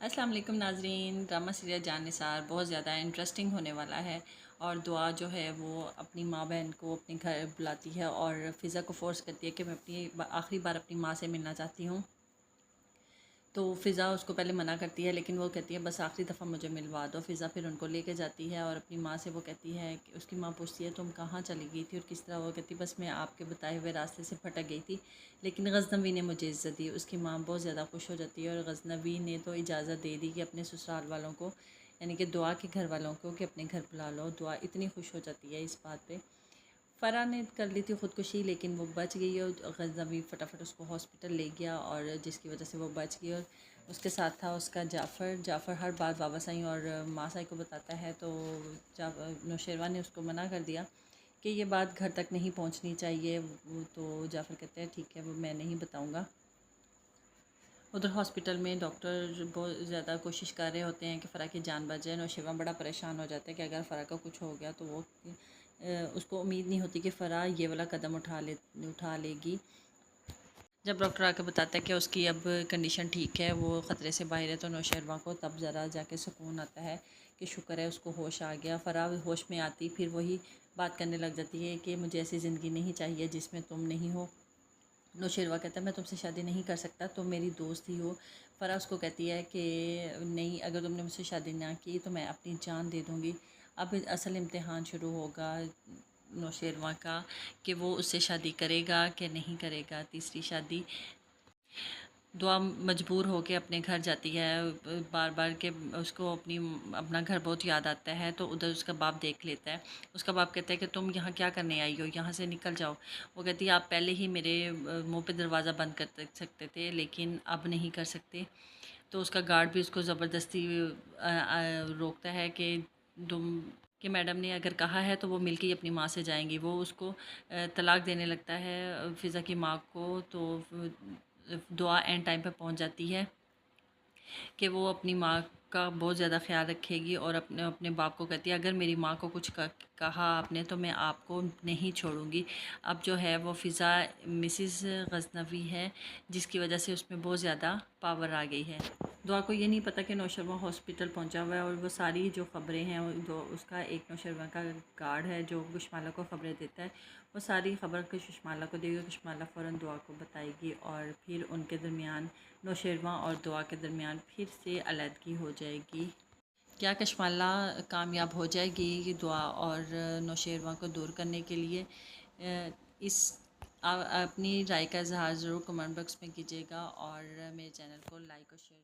السلام علیکم ناظرین، ڈرامہ سیریل جان نثار بہت زیادہ انٹرسٹنگ ہونے والا ہے، اور دعا جو ہے وہ اپنی ماں بہن کو اپنے گھر بلاتی ہے اور فضا کو فورس کرتی ہے کہ میں اپنی آخری بار اپنی ماں سے ملنا چاہتی ہوں۔ تو فضا اس کو پہلے منع کرتی ہے، لیکن وہ کہتی ہے بس آخری دفعہ مجھے ملوا دو۔ فضا پھر ان کو لے کے جاتی ہے اور اپنی ماں سے وہ کہتی ہے کہ اس کی ماں پوچھتی ہے تم کہاں چلی گئی تھی اور کس طرح، وہ کہتی بس میں آپ کے بتائے ہوئے راستے سے پھٹک گئی تھی، لیکن غزنوی نے مجھے عزت دی۔ اس کی ماں بہت زیادہ خوش ہو جاتی ہے اور غزنوی نے تو اجازت دے دی کہ اپنے سسرال والوں کو، یعنی کہ دعا کے گھر والوں کو، کہ اپنے گھر بلا لو۔ دعا اتنی خوش ہو جاتی ہے اس بات پہ۔ فرح نے کر لی تھی خودکشی، لیکن وہ بچ گئی اور غزنوی فٹافٹ اس کو ہاسپٹل لے گیا، اور جس کی وجہ سے وہ بچ گئی۔ اور اس کے ساتھ تھا اس کا جعفر ہر بات بابا سائیں اور ماں سائیں کو بتاتا ہے، تو نوشیروان نے اس کو منع کر دیا کہ یہ بات گھر تک نہیں پہنچنی چاہیے۔ تو جعفر کہتے ہیں ٹھیک ہے، وہ میں نہیں بتاؤں گا۔ ادھر ہاسپٹل میں ڈاکٹر بہت زیادہ کوشش کر رہے ہوتے ہیں کہ فرح کی جان بچ جائے۔ نوشیروان بڑا پریشان ہو جاتا ہے کہ اگر فرح کا کچھ ہو گیا تو وہ اس کو امید نہیں ہوتی کہ فرح یہ والا قدم اٹھا لے گی۔ جب ڈاکٹر آ کے بتاتا ہے کہ اس کی اب کنڈیشن ٹھیک ہے، وہ خطرے سے باہر ہے، تو نوشیروان کو تب ذرا جا کے سکون آتا ہے کہ شکر ہے اس کو ہوش آ گیا۔ فرح ہوش میں آتی پھر وہی بات کرنے لگ جاتی ہے کہ مجھے ایسی زندگی نہیں چاہیے جس میں تم نہیں ہو۔ نوشیروان کہتا ہے میں تم سے شادی نہیں کر سکتا، تم میری دوست ہی ہو۔ فرح اس کو کہتی ہے کہ نہیں، اگر تم نے مجھ سے شادی نہ کی تو میں اپنی جان دے دوں گی۔ اب اصل امتحان شروع ہوگا نوشیروان کا کہ وہ اس سے شادی کرے گا کہ نہیں کرے گا، تیسری شادی۔ دعا مجبور ہو کے اپنے گھر جاتی ہے بار بار، کہ اس کو اپنا گھر بہت یاد آتا ہے، تو ادھر اس کا باپ دیکھ لیتا ہے۔ اس کا باپ کہتا ہے کہ تم یہاں کیا کرنے آئی ہو، یہاں سے نکل جاؤ۔ وہ کہتی ہے آپ پہلے ہی میرے منہ پہ دروازہ بند کر سکتے تھے، لیکن اب نہیں کر سکتے۔ تو اس کا گارڈ بھی اس کو زبردستی روکتا ہے کہ میڈم نے اگر کہا ہے تو وہ مل کے ہی اپنی ماں سے جائیں گی۔ وہ اس کو طلاق دینے لگتا ہے فضا کی ماں کو، تو دعا اینڈ ٹائم پہ پہنچ جاتی ہے کہ وہ اپنی ماں کا بہت زیادہ خیال رکھے گی، اور اپنے باپ کو کہتی ہے اگر میری ماں کو کچھ کہا آپ نے تو میں آپ کو نہیں چھوڑوں گی۔ اب جو ہے وہ فضا مسز غزنوی ہے، جس کی وجہ سے اس میں بہت زیادہ پاور آ گئی ہے۔ دعا کو یہ نہیں پتہ کہ نوشیروان ہاسپٹل پہنچا ہوا ہے، اور وہ ساری جو خبریں ہیں اس کا ایک نوشیروان کا گارڈ ہے جو کشمالہ کو خبریں دیتا ہے، وہ ساری خبر کشمالہ کو دے گی۔ کشمالہ فوراً دعا کو بتائے گی، اور پھر ان کے درمیان، نوشیروان اور دعا کے درمیان پھر سے علیحدگی ہو جائے گی۔ کیا کشمالہ کامیاب ہو جائے گی دعا اور نوشیروان کو دور کرنے کے لیے؟ اس اپنی رائے کا اظہار ضرور کمنٹ باکس میں کیجیے گا، اور میرے چینل کو لائک اور شیئر